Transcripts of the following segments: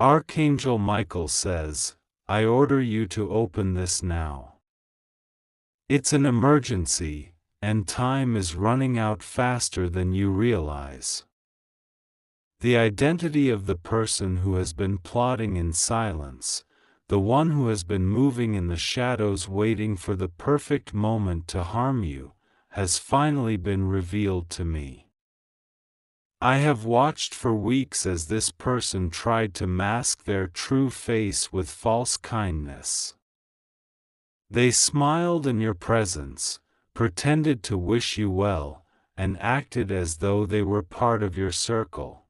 Archangel Michael says, I order you to open this now. It's an emergency, and time is running out faster than you realize. The identity of the person who has been plotting in silence, the one who has been moving in the shadows waiting for the perfect moment to harm you, has finally been revealed to me. I have watched for weeks as this person tried to mask their true face with false kindness. They smiled in your presence, pretended to wish you well, and acted as though they were part of your circle.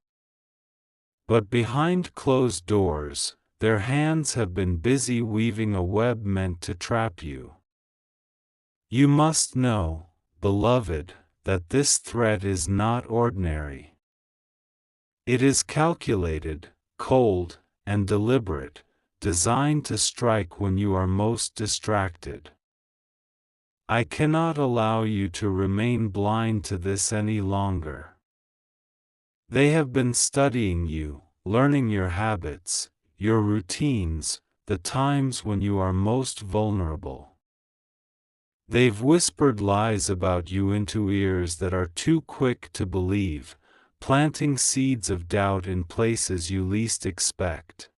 But behind closed doors, their hands have been busy weaving a web meant to trap you. You must know, beloved, that this threat is not ordinary. It is calculated, cold, and deliberate, designed to strike when you are most distracted. I cannot allow you to remain blind to this any longer. They have been studying you, learning your habits, your routines, the times when you are most vulnerable. They've whispered lies about you into ears that are too quick to believe, planting seeds of doubt in places you least expect.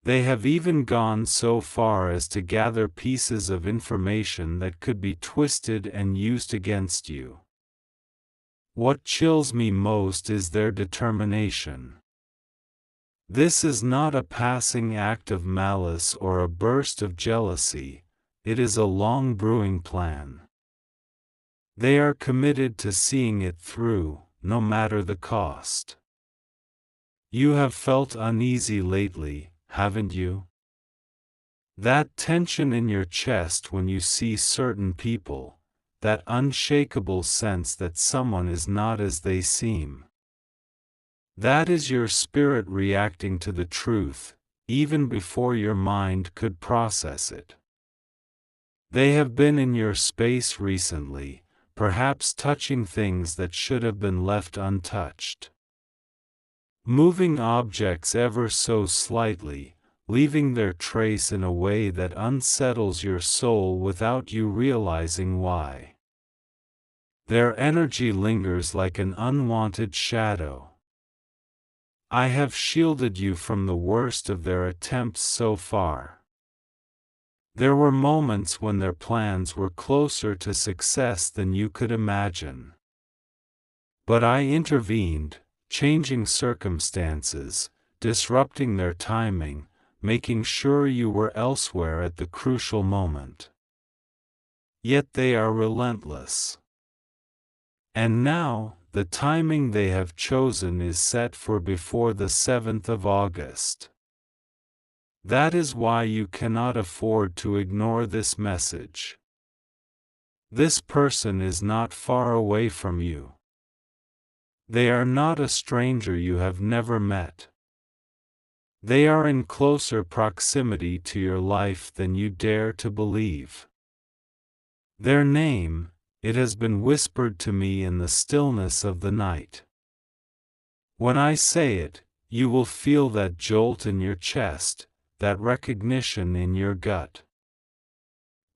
They have even gone so far as to gather pieces of information that could be twisted and used against you. What chills me most is their determination. This is not a passing act of malice or a burst of jealousy, it is a long brewing plan. They are committed to seeing it through, no matter the cost. You have felt uneasy lately, haven't you? That tension in your chest when you see certain people, that unshakable sense that someone is not as they seem. That is your spirit reacting to the truth, even before your mind could process it. They have been in your space recently, perhaps touching things that should have been left untouched. Moving objects ever so slightly, leaving their trace in a way that unsettles your soul without you realizing why. Their energy lingers like an unwanted shadow. I have shielded you from the worst of their attempts so far. There were moments when their plans were closer to success than you could imagine. But I intervened, changing circumstances, disrupting their timing, making sure you were elsewhere at the crucial moment. Yet they are relentless. And now, the timing they have chosen is set for before the 7th of August. That is why you cannot afford to ignore this message. This person is not far away from you. They are not a stranger you have never met. They are in closer proximity to your life than you dare to believe. Their name, it has been whispered to me in the stillness of the night. When I say it, you will feel that jolt in your chest, that recognition in your gut.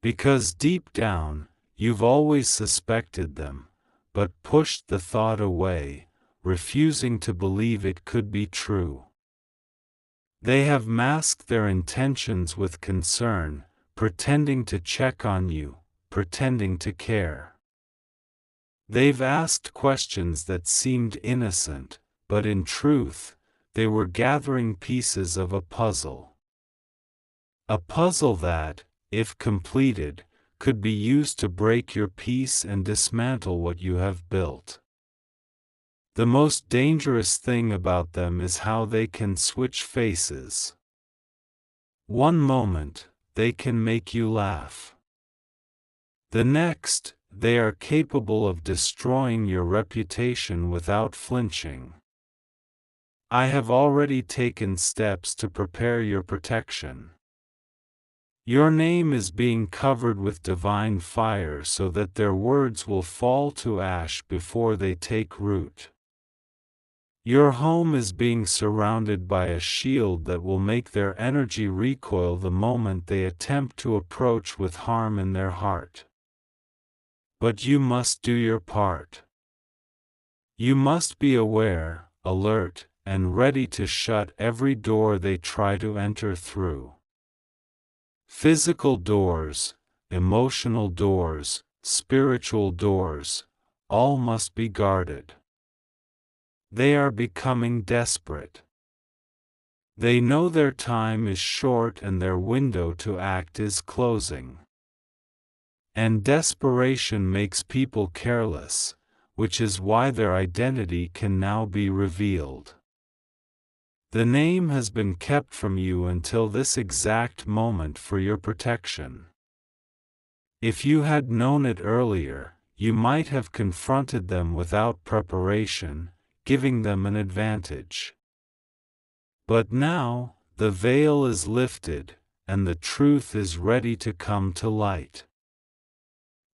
Because deep down, you've always suspected them, but pushed the thought away, refusing to believe it could be true. They have masked their intentions with concern, pretending to check on you, pretending to care. They've asked questions that seemed innocent, but in truth, they were gathering pieces of a puzzle. A puzzle that, if completed, could be used to break your peace and dismantle what you have built. The most dangerous thing about them is how they can switch faces. One moment, they can make you laugh. The next, they are capable of destroying your reputation without flinching. I have already taken steps to prepare your protection. Your name is being covered with divine fire so that their words will fall to ash before they take root. Your home is being surrounded by a shield that will make their energy recoil the moment they attempt to approach with harm in their heart. But you must do your part. You must be aware, alert, and ready to shut every door they try to enter through. Physical doors, emotional doors, spiritual doors, all must be guarded. They are becoming desperate. They know their time is short and their window to act is closing. And desperation makes people careless, which is why their identity can now be revealed. The name has been kept from you until this exact moment for your protection. If you had known it earlier, you might have confronted them without preparation, giving them an advantage. But now, the veil is lifted, and the truth is ready to come to light.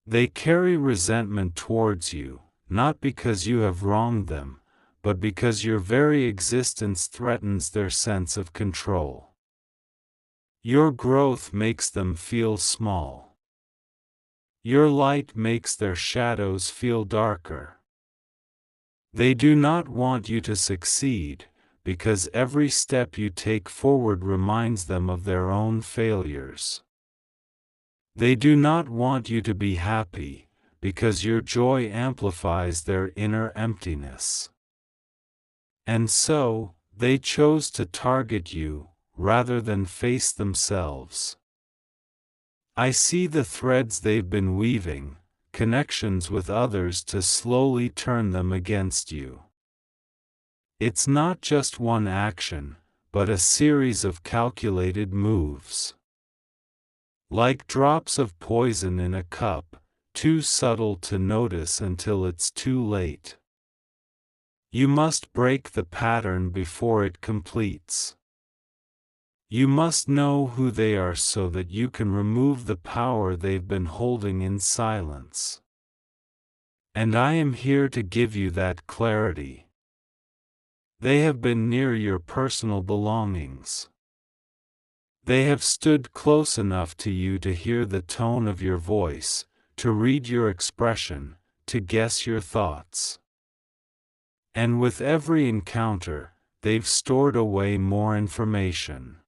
They carry resentment towards you, not because you have wronged them, but because your very existence threatens their sense of control. Your growth makes them feel small. Your light makes their shadows feel darker. They do not want you to succeed, because every step you take forward reminds them of their own failures. They do not want you to be happy, because your joy amplifies their inner emptiness. And so, they chose to target you, rather than face themselves. I see the threads they've been weaving, connections with others to slowly turn them against you. It's not just one action, but a series of calculated moves. Like drops of poison in a cup, too subtle to notice until it's too late. You must break the pattern before it completes. You must know who they are so that you can remove the power they've been holding in silence. And I am here to give you that clarity. They have been near your personal belongings. They have stood close enough to you to hear the tone of your voice, to read your expression, to guess your thoughts. And with every encounter, they've stored away more information.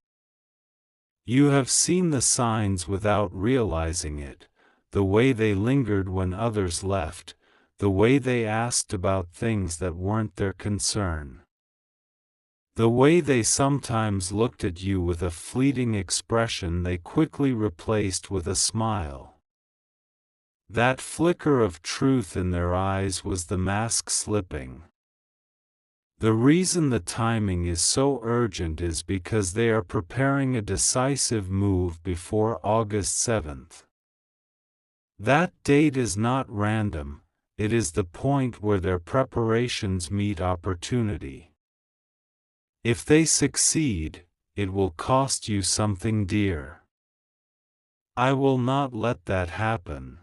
You have seen the signs without realizing it, the way they lingered when others left, the way they asked about things that weren't their concern. The way they sometimes looked at you with a fleeting expression they quickly replaced with a smile. That flicker of truth in their eyes was the mask slipping. The reason the timing is so urgent is because they are preparing a decisive move before August 7th. That date is not random, it is the point where their preparations meet opportunity. If they succeed, it will cost you something dear. I will not let that happen.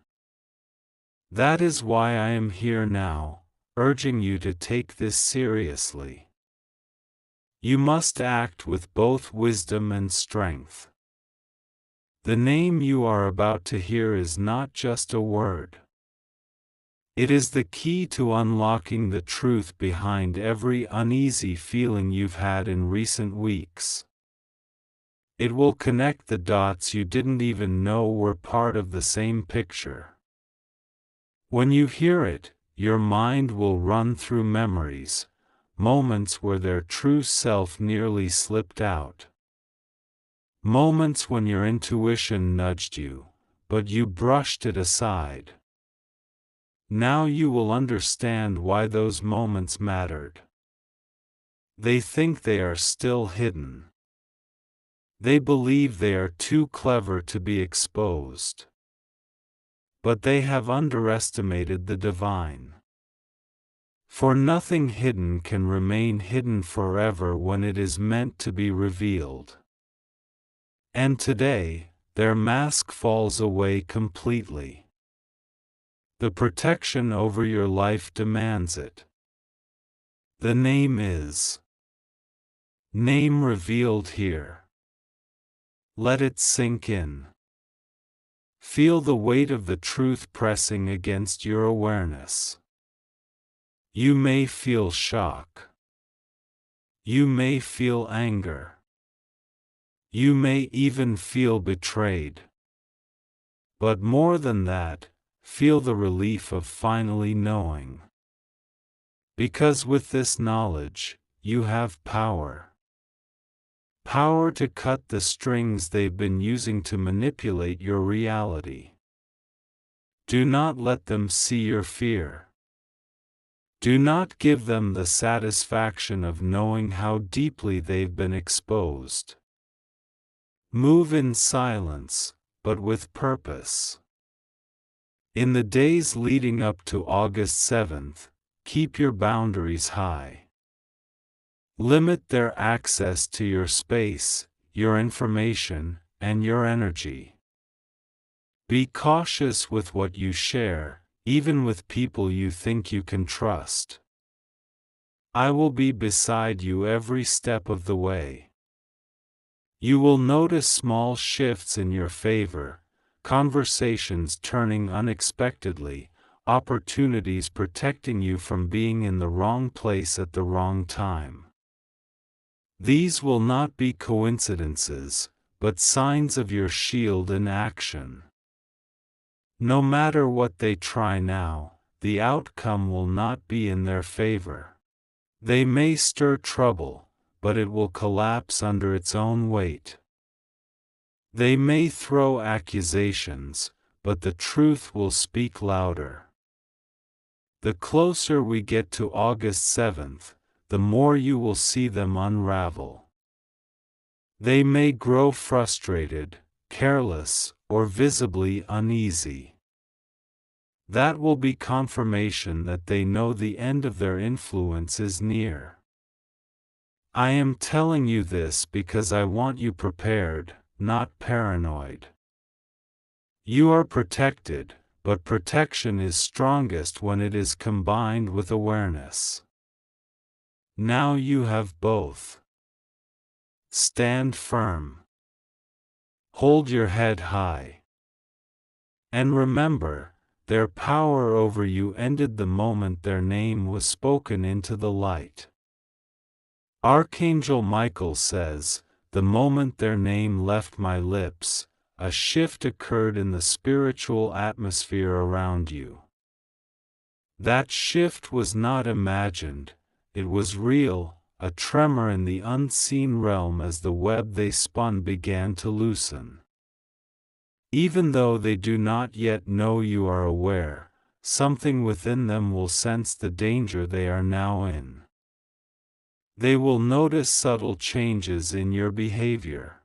That is why I am here now, urging you to take this seriously. You must act with both wisdom and strength. The name you are about to hear is not just a word. It is the key to unlocking the truth behind every uneasy feeling you've had in recent weeks. It will connect the dots you didn't even know were part of the same picture. When you hear it, your mind will run through memories, moments where their true self nearly slipped out. Moments when your intuition nudged you, but you brushed it aside. Now you will understand why those moments mattered. They think they are still hidden. They believe they are too clever to be exposed. But they have underestimated the divine. For nothing hidden can remain hidden forever when it is meant to be revealed. And today, their mask falls away completely. The protection over your life demands it. The name is. Name revealed here. Let it sink in. Feel the weight of the truth pressing against your awareness. You may feel shock. You may feel anger. You may even feel betrayed. But more than that, feel the relief of finally knowing. Because with this knowledge, you have power. Power to cut the strings they've been using to manipulate your reality. Do not let them see your fear. Do not give them the satisfaction of knowing how deeply they've been exposed. Move in silence, but with purpose. In the days leading up to August 7th, keep your boundaries high. Limit their access to your space, your information, and your energy. Be cautious with what you share, even with people you think you can trust. I will be beside you every step of the way. You will notice small shifts in your favor, conversations turning unexpectedly, opportunities protecting you from being in the wrong place at the wrong time. These will not be coincidences, but signs of your shield in action. No matter what they try now, the outcome will not be in their favor. They may stir trouble, but it will collapse under its own weight. They may throw accusations, but the truth will speak louder. The closer we get to August 7th, the more you will see them unravel. They may grow frustrated, careless, or visibly uneasy. That will be confirmation that they know the end of their influence is near. I am telling you this because I want you prepared, not paranoid. You are protected, but protection is strongest when it is combined with awareness. Now you have both. Stand firm. Hold your head high. And remember, their power over you ended the moment their name was spoken into the light. Archangel Michael says, "The moment their name left my lips, a shift occurred in the spiritual atmosphere around you." That shift was not imagined, it was real, a tremor in the unseen realm as the web they spun began to loosen. Even though they do not yet know you are aware, something within them will sense the danger they are now in. They will notice subtle changes in your behavior.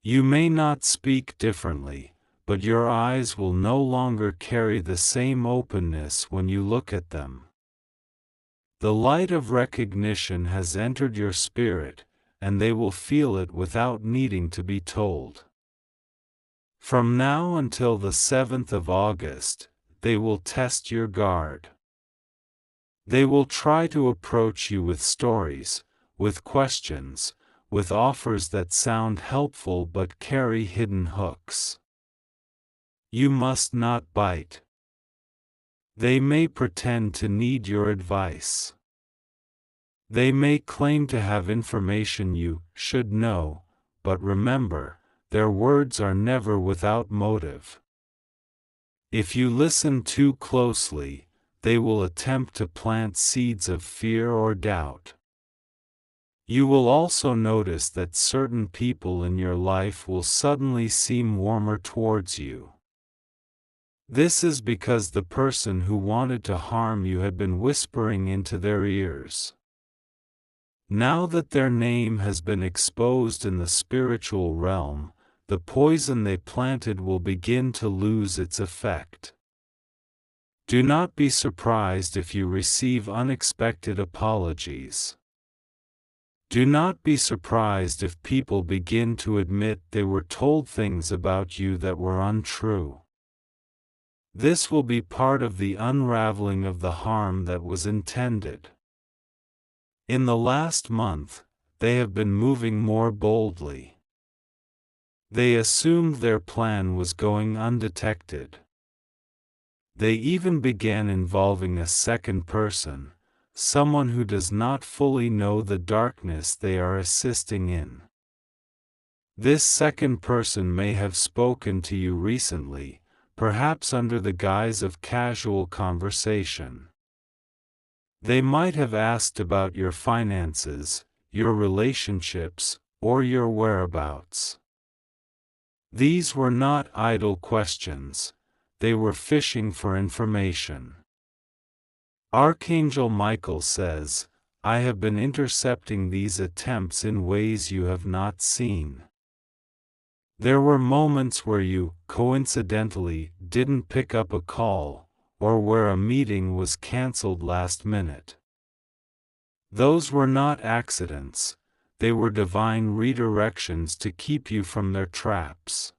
You may not speak differently, but your eyes will no longer carry the same openness when you look at them. The light of recognition has entered your spirit, and they will feel it without needing to be told. From now until the 7th of August, they will test your guard. They will try to approach you with stories, with questions, with offers that sound helpful but carry hidden hooks. You must not bite. They may pretend to need your advice. They may claim to have information you should know, but remember, their words are never without motive. If you listen too closely, they will attempt to plant seeds of fear or doubt. You will also notice that certain people in your life will suddenly seem warmer towards you. This is because the person who wanted to harm you had been whispering into their ears. Now that their name has been exposed in the spiritual realm, the poison they planted will begin to lose its effect. Do not be surprised if you receive unexpected apologies. Do not be surprised if people begin to admit they were told things about you that were untrue. This will be part of the unraveling of the harm that was intended. In the last month, they have been moving more boldly. They assumed their plan was going undetected. They even began involving a second person, someone who does not fully know the darkness they are assisting in. This second person may have spoken to you recently, perhaps under the guise of casual conversation. They might have asked about your finances, your relationships, or your whereabouts. These were not idle questions, they were fishing for information. Archangel Michael says, I have been intercepting these attempts in ways you have not seen. There were moments where you, coincidentally, didn't pick up a call, or where a meeting was cancelled last minute. Those were not accidents, they were divine redirections to keep you from their traps.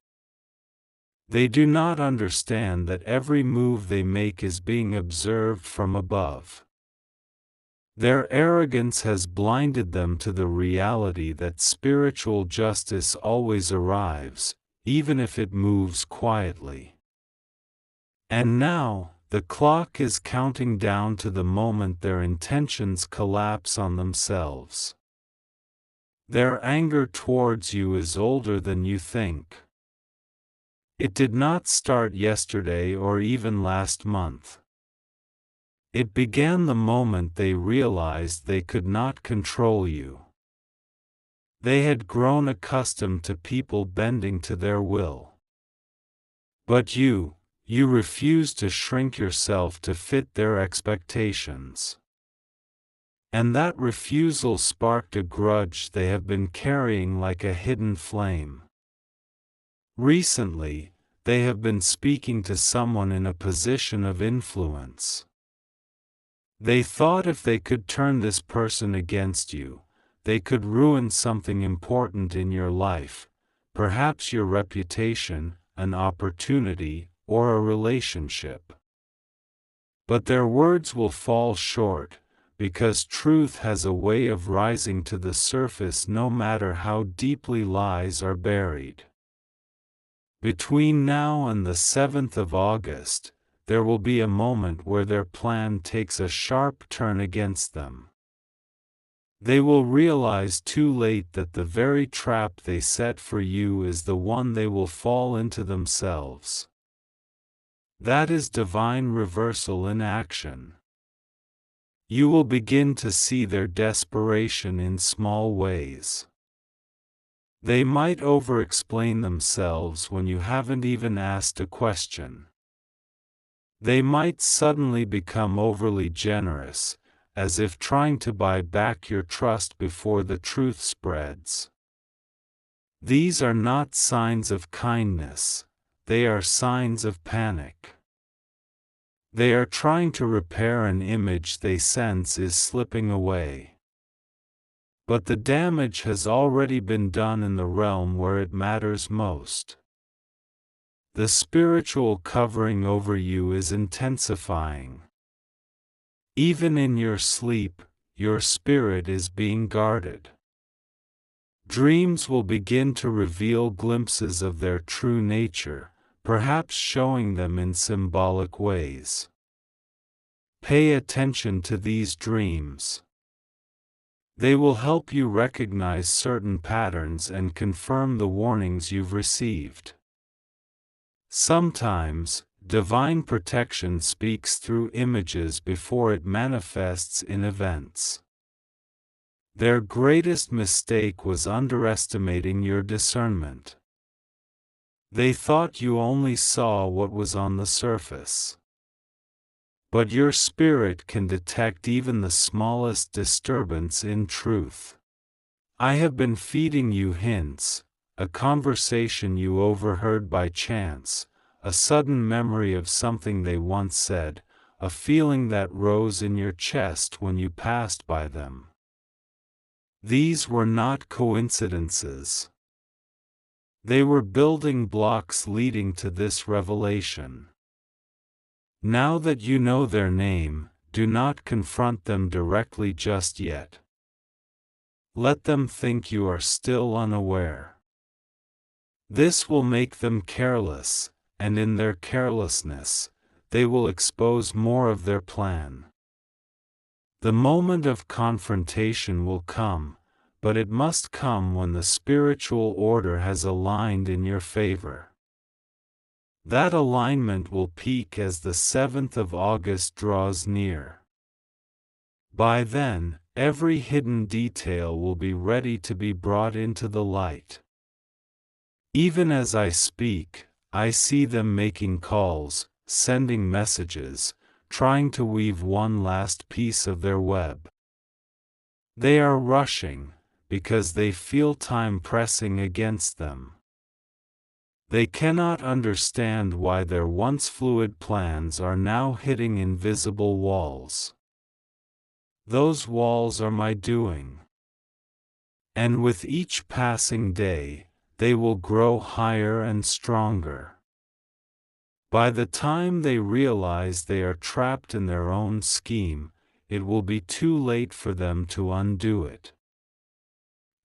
They do not understand that every move they make is being observed from above. Their arrogance has blinded them to the reality that spiritual justice always arrives, even if it moves quietly. And now, the clock is counting down to the moment their intentions collapse on themselves. Their anger towards you is older than you think. It did not start yesterday or even last month. It began the moment they realized they could not control you. They had grown accustomed to people bending to their will. But you refused to shrink yourself to fit their expectations. And that refusal sparked a grudge they have been carrying like a hidden flame. Recently, they have been speaking to someone in a position of influence. They thought if they could turn this person against you, they could ruin something important in your life, perhaps your reputation, an opportunity, or a relationship. But their words will fall short, because truth has a way of rising to the surface no matter how deeply lies are buried. Between now and the 7th of August, there will be a moment where their plan takes a sharp turn against them. They will realize too late that the very trap they set for you is the one they will fall into themselves. That is divine reversal in action. You will begin to see their desperation in small ways. They might over-explain themselves when you haven't even asked a question. They might suddenly become overly generous, as if trying to buy back your trust before the truth spreads. These are not signs of kindness, they are signs of panic. They are trying to repair an image they sense is slipping away. But the damage has already been done in the realm where it matters most. The spiritual covering over you is intensifying. Even in your sleep, your spirit is being guarded. Dreams will begin to reveal glimpses of their true nature, perhaps showing them in symbolic ways. Pay attention to these dreams. They will help you recognize certain patterns and confirm the warnings you've received. Sometimes, divine protection speaks through images before it manifests in events. Their greatest mistake was underestimating your discernment. They thought you only saw what was on the surface. But your spirit can detect even the smallest disturbance in truth. I have been feeding you hints, a conversation you overheard by chance, a sudden memory of something they once said, a feeling that rose in your chest when you passed by them. These were not coincidences. They were building blocks leading to this revelation. Now that you know their name, do not confront them directly just yet. let them think you are still unaware. This will make them careless, and in their carelessness, they will expose more of their plan. The moment of confrontation will come, but it must come when the spiritual order has aligned in your favor. That alignment will peak as the 7th of August draws near. By then, every hidden detail will be ready to be brought into the light. Even as I speak, I see them making calls, sending messages, trying to weave one last piece of their web. They are rushing, because they feel time pressing against them. They cannot understand why their once fluid plans are now hitting invisible walls. Those walls are my doing. And with each passing day, they will grow higher and stronger. By the time they realize they are trapped in their own scheme, it will be too late for them to undo it.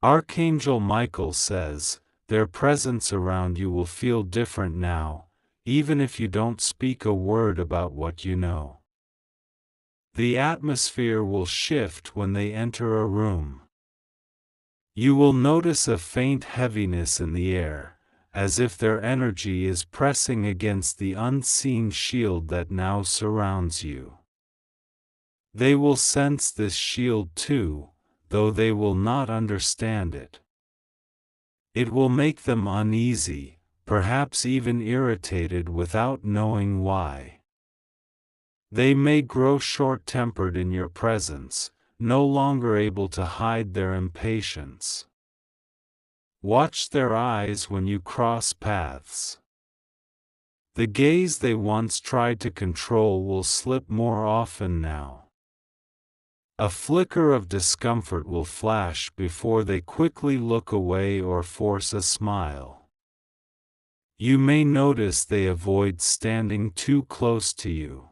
Archangel Michael says, their presence around you will feel different now, even if you don't speak a word about what you know. The atmosphere will shift when they enter a room. You will notice a faint heaviness in the air, as if their energy is pressing against the unseen shield that now surrounds you. They will sense this shield too, though they will not understand it. It will make them uneasy, perhaps even irritated without knowing why. They may grow short-tempered in your presence, no longer able to hide their impatience. Watch their eyes when you cross paths. The gaze they once tried to control will slip more often now. A flicker of discomfort will flash before they quickly look away or force a smile. You may notice they avoid standing too close to you.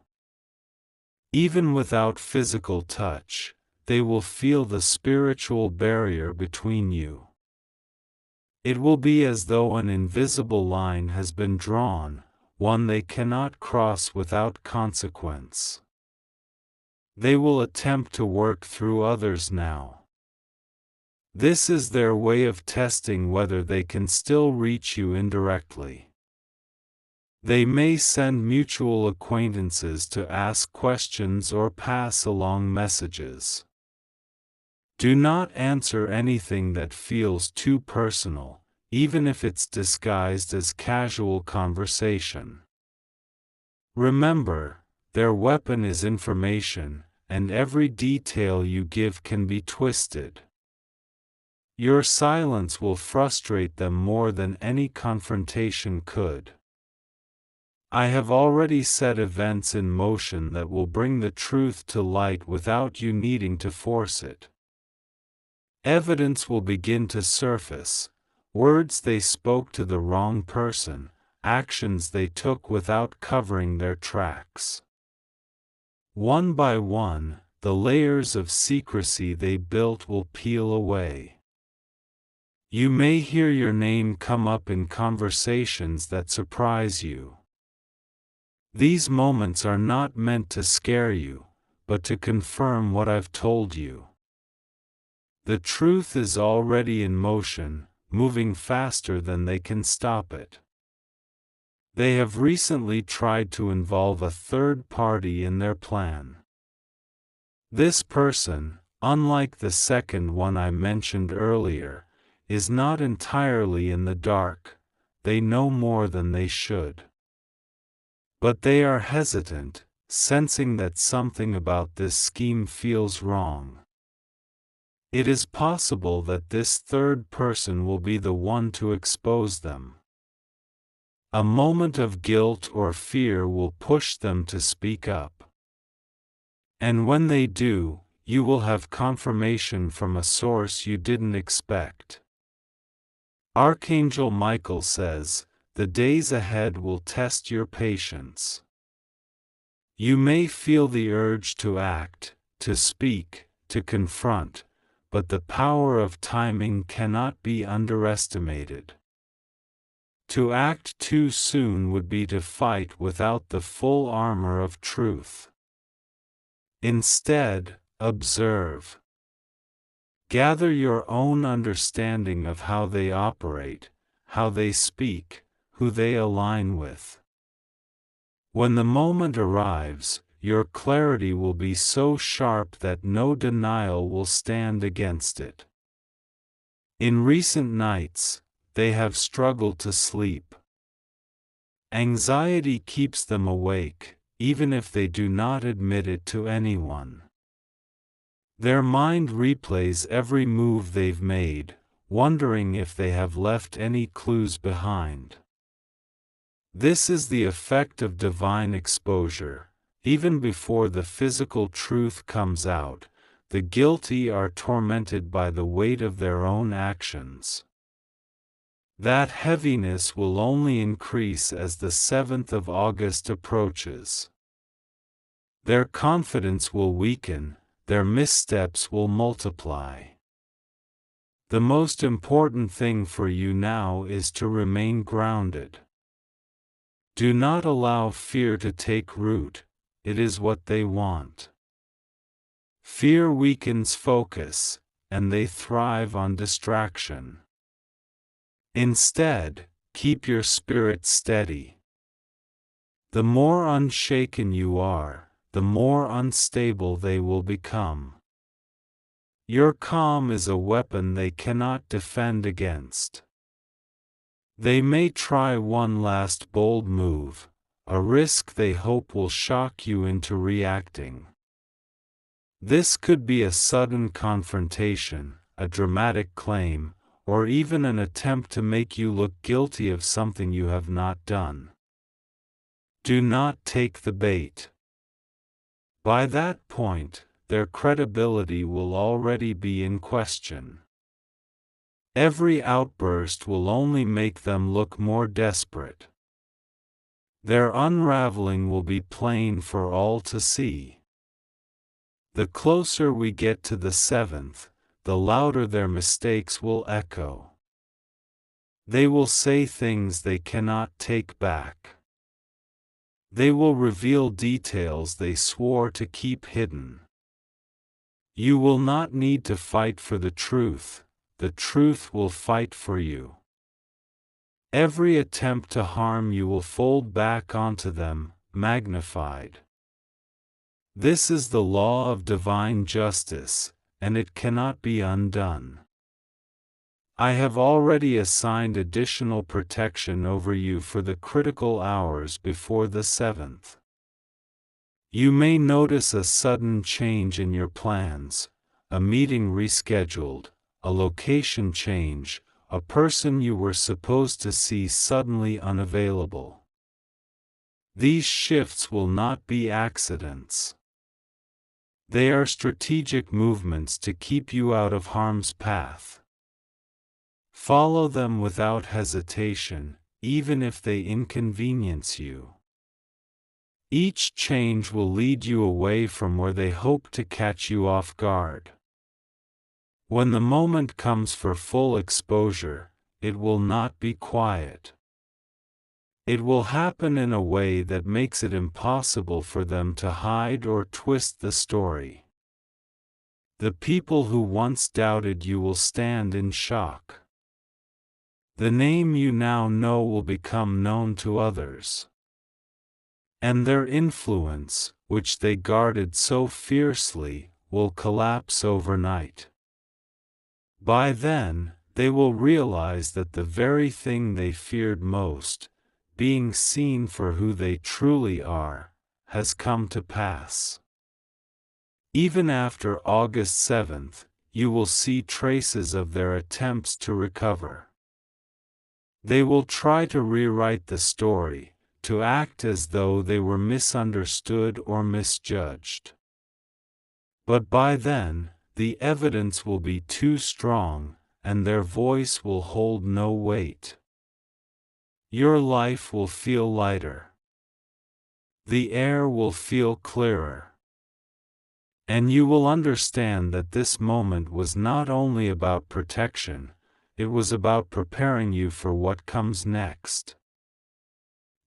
Even without physical touch, they will feel the spiritual barrier between you. It will be as though an invisible line has been drawn, one they cannot cross without consequence. They will attempt to work through others now. This is their way of testing whether they can still reach you indirectly. They may send mutual acquaintances to ask questions or pass along messages. Do not answer anything that feels too personal, even if it's disguised as casual conversation. Remember, their weapon is information, and every detail you give can be twisted. Your silence will frustrate them more than any confrontation could. I have already set events in motion that will bring the truth to light without you needing to force it. Evidence will begin to surface, words they spoke to the wrong person, actions they took without covering their tracks. One by one, the layers of secrecy they built will peel away. You may hear your name come up in conversations that surprise you. These moments are not meant to scare you, but to confirm what I've told you. The truth is already in motion, moving faster than they can stop it. They have recently tried to involve a third party in their plan. This person, unlike the second one I mentioned earlier, is not entirely in the dark. They know more than they should. But they are hesitant, sensing that something about this scheme feels wrong. It is possible that this third person will be the one to expose them. A moment of guilt or fear will push them to speak up. And when they do, you will have confirmation from a source you didn't expect. Archangel Michael says, the days ahead will test your patience. You may feel the urge to act, to speak, to confront, but the power of timing cannot be underestimated. To act too soon would be to fight without the full armor of truth. Instead, observe. Gather your own understanding of how they operate, how they speak, who they align with. When the moment arrives, your clarity will be so sharp that no denial will stand against it. In recent nights, they have struggled to sleep. Anxiety keeps them awake, even if they do not admit it to anyone. Their mind replays every move they've made, wondering if they have left any clues behind. This is the effect of divine exposure. Even before the physical truth comes out, the guilty are tormented by the weight of their own actions. That heaviness will only increase as the 7th of August approaches. Their confidence will weaken, their missteps will multiply. The most important thing for you now is to remain grounded. Do not allow fear to take root, it is what they want. Fear weakens focus, and they thrive on distraction. Instead, keep your spirit steady. The more unshaken you are, the more unstable they will become. Your calm is a weapon they cannot defend against. They may try one last bold move, a risk they hope will shock you into reacting. This could be a sudden confrontation, a dramatic claim, or even an attempt to make you look guilty of something you have not done. Do not take the bait. By that point, their credibility will already be in question. Every outburst will only make them look more desperate. Their unraveling will be plain for all to see. The closer we get to the 7th, the louder their mistakes will echo. They will say things they cannot take back. They will reveal details they swore to keep hidden. You will not need to fight for the truth will fight for you. Every attempt to harm you will fold back onto them, magnified. This is the law of divine justice, and it cannot be undone. I have already assigned additional protection over you for the critical hours before the 7th. You may notice a sudden change in your plans, a meeting rescheduled, a location change, a person you were supposed to see suddenly unavailable. These shifts will not be accidents. They are strategic movements to keep you out of harm's path. Follow them without hesitation, even if they inconvenience you. Each change will lead you away from where they hope to catch you off guard. When the moment comes for full exposure, it will not be quiet. It will happen in a way that makes it impossible for them to hide or twist the story. The people who once doubted you will stand in shock. The name you now know will become known to others. And their influence, which they guarded so fiercely, will collapse overnight. By then, they will realize that the very thing they feared most, being seen for who they truly are, has come to pass. Even after August 7th, you will see traces of their attempts to recover. They will try to rewrite the story, to act as though they were misunderstood or misjudged. But by then, the evidence will be too strong, and their voice will hold no weight. Your life will feel lighter. The air will feel clearer. And you will understand that this moment was not only about protection, it was about preparing you for what comes next.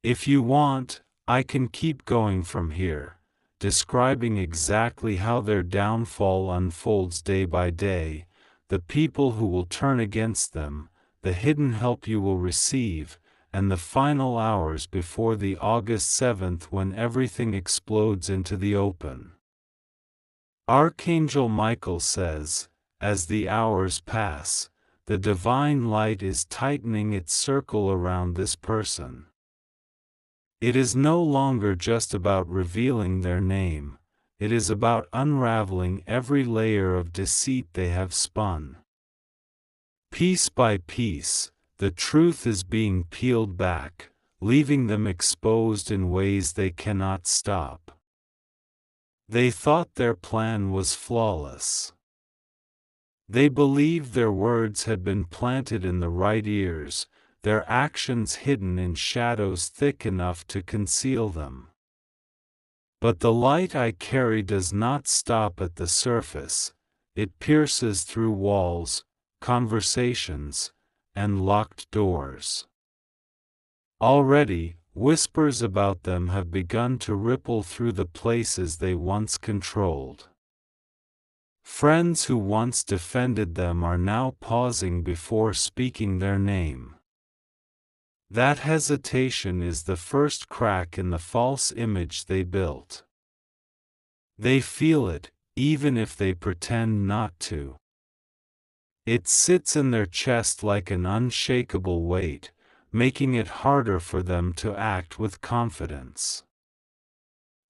If you want, I can keep going from here, describing exactly how their downfall unfolds day by day, the people who will turn against them, the hidden help you will receive, and the final hours before the August 7th when everything explodes into the open. Archangel Michael says, as the hours pass, the divine light is tightening its circle around this person. It is no longer just about revealing their name, it is about unraveling every layer of deceit they have spun. Piece by piece, the truth is being peeled back, leaving them exposed in ways they cannot stop. They thought their plan was flawless. They believed their words had been planted in the right ears, their actions hidden in shadows thick enough to conceal them. But the light I carry does not stop at the surface, it pierces through walls, conversations, and locked doors. Already, whispers about them have begun to ripple through the places they once controlled. Friends who once defended them are now pausing before speaking their name. That hesitation is the first crack in the false image they built. They feel it, even if they pretend not to. It sits in their chest like an unshakable weight, making it harder for them to act with confidence.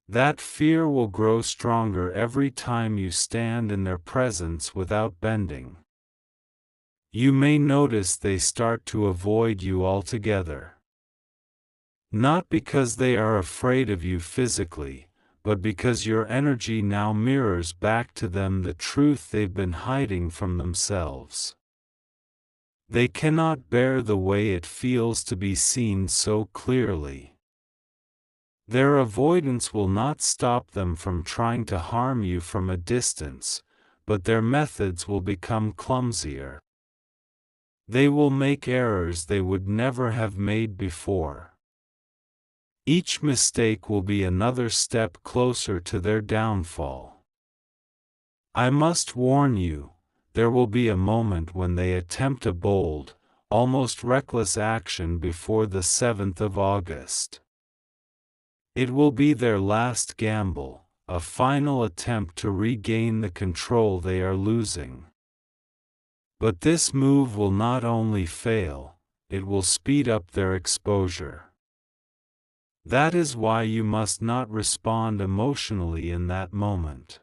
That fear will grow stronger every time you stand in their presence without bending. You may notice they start to avoid you altogether. Not because they are afraid of you physically, but because your energy now mirrors back to them the truth they've been hiding from themselves. They cannot bear the way it feels to be seen so clearly. Their avoidance will not stop them from trying to harm you from a distance, but their methods will become clumsier. They will make errors they would never have made before. Each mistake will be another step closer to their downfall. I must warn you, there will be a moment when they attempt a bold, almost reckless action before the 7th of August. It will be their last gamble, a final attempt to regain the control they are losing. But this move will not only fail, it will speed up their exposure. That is why you must not respond emotionally in that moment.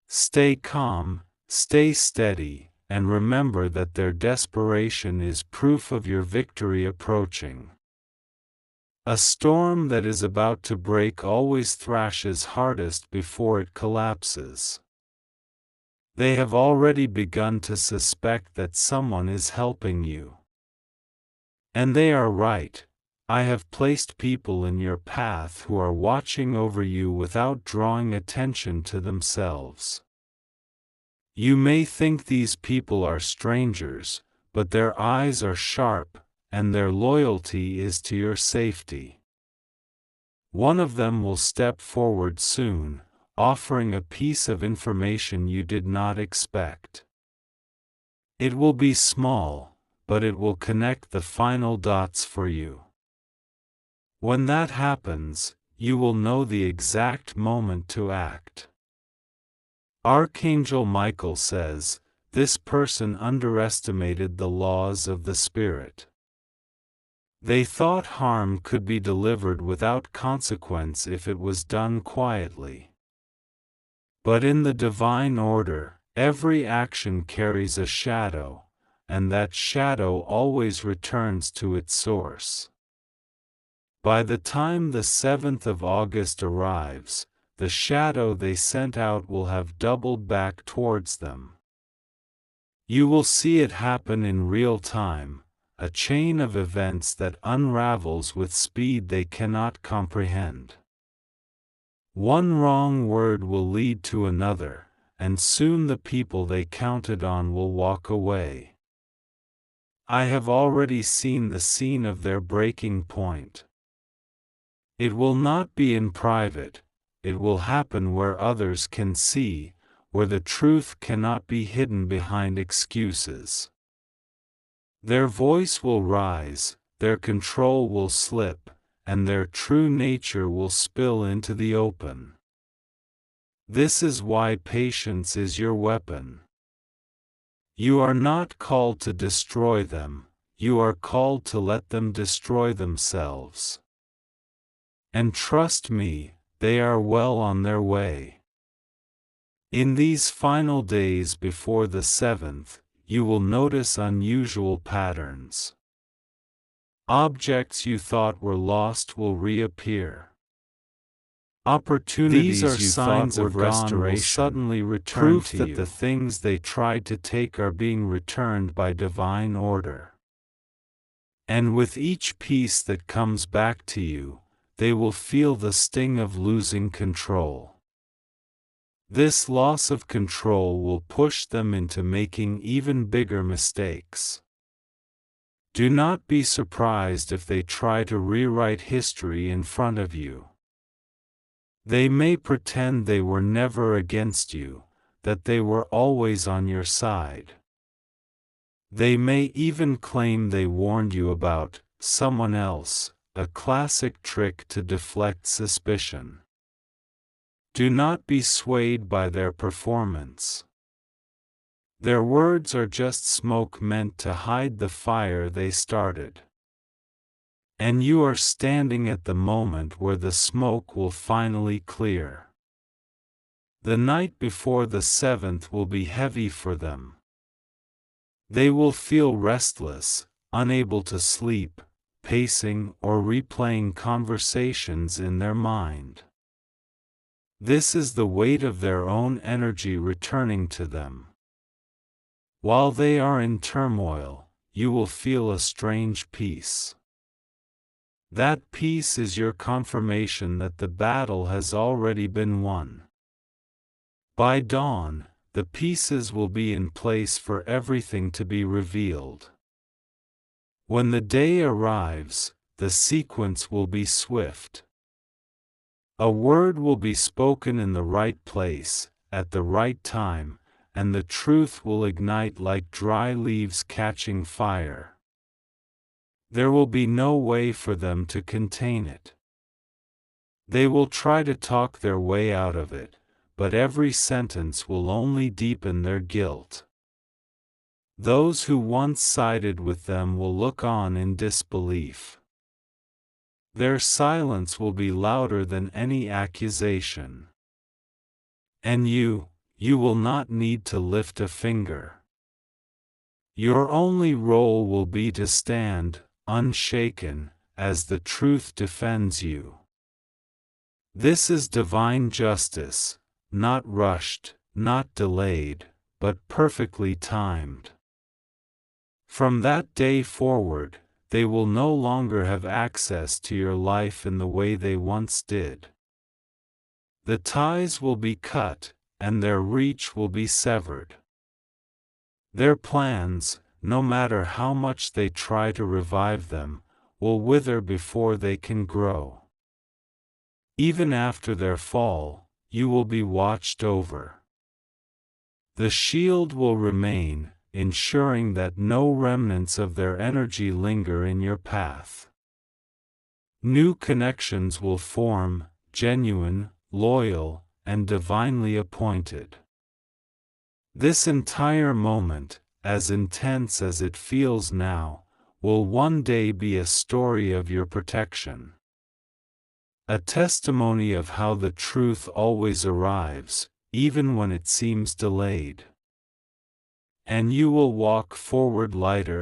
Stay calm, stay steady, and remember that their desperation is proof of your victory approaching. A storm that is about to break always thrashes hardest before it collapses. They have already begun to suspect that someone is helping you. And they are right. I have placed people in your path who are watching over you without drawing attention to themselves. You may think these people are strangers, but their eyes are sharp, and their loyalty is to your safety. One of them will step forward soon, offering a piece of information you did not expect. It will be small, but it will connect the final dots for you. When that happens, you will know the exact moment to act. Archangel Michael says, this person underestimated the laws of the Spirit. They thought harm could be delivered without consequence if it was done quietly. But in the divine order, every action carries a shadow, and that shadow always returns to its source. By the time the 7th of August arrives, the shadow they sent out will have doubled back towards them. You will see it happen in real time, a chain of events that unravels with speed they cannot comprehend. One wrong word will lead to another, and soon the people they counted on will walk away. I have already seen the scene of their breaking point. It will not be in private, it will happen where others can see, where the truth cannot be hidden behind excuses. Their voice will rise, their control will slip, and their true nature will spill into the open. This is why patience is your weapon. You are not called to destroy them, you are called to let them destroy themselves. And trust me, they are well on their way. In these final days before the 7th, you will notice unusual patterns. Objects you thought were lost will reappear. Opportunities you thought were gone will suddenly return to you. Proof that the things they tried to take are being returned by divine order. And with each piece that comes back to you, they will feel the sting of losing control. This loss of control will push them into making even bigger mistakes. Do not be surprised if they try to rewrite history in front of you. They may pretend they were never against you, that they were always on your side. They may even claim they warned you about someone else, a classic trick to deflect suspicion. Do not be swayed by their performance. Their words are just smoke meant to hide the fire they started. And you are standing at the moment where the smoke will finally clear. The night before the 7th will be heavy for them. They will feel restless, unable to sleep, pacing or replaying conversations in their mind. This is the weight of their own energy returning to them. While they are in turmoil, you will feel a strange peace. That peace is your confirmation that the battle has already been won. By dawn, the pieces will be in place for everything to be revealed. When the day arrives, the sequence will be swift. A word will be spoken in the right place, at the right time, and the truth will ignite like dry leaves catching fire. There will be no way for them to contain it. They will try to talk their way out of it, but every sentence will only deepen their guilt. Those who once sided with them will look on in disbelief. Their silence will be louder than any accusation. And you will not need to lift a finger. Your only role will be to stand, unshaken, as the truth defends you. This is divine justice, not rushed, not delayed, but perfectly timed. From that day forward, they will no longer have access to your life in the way they once did. The ties will be cut, and their reach will be severed. Their plans, no matter how much they try to revive them, will wither before they can grow. Even after their fall, you will be watched over. The shield will remain, ensuring that no remnants of their energy linger in your path. New connections will form, genuine, loyal, and divinely appointed. This entire moment, as intense as it feels now, will one day be a story of your protection. A testimony of how the truth always arrives, even when it seems delayed. And you will walk forward lighter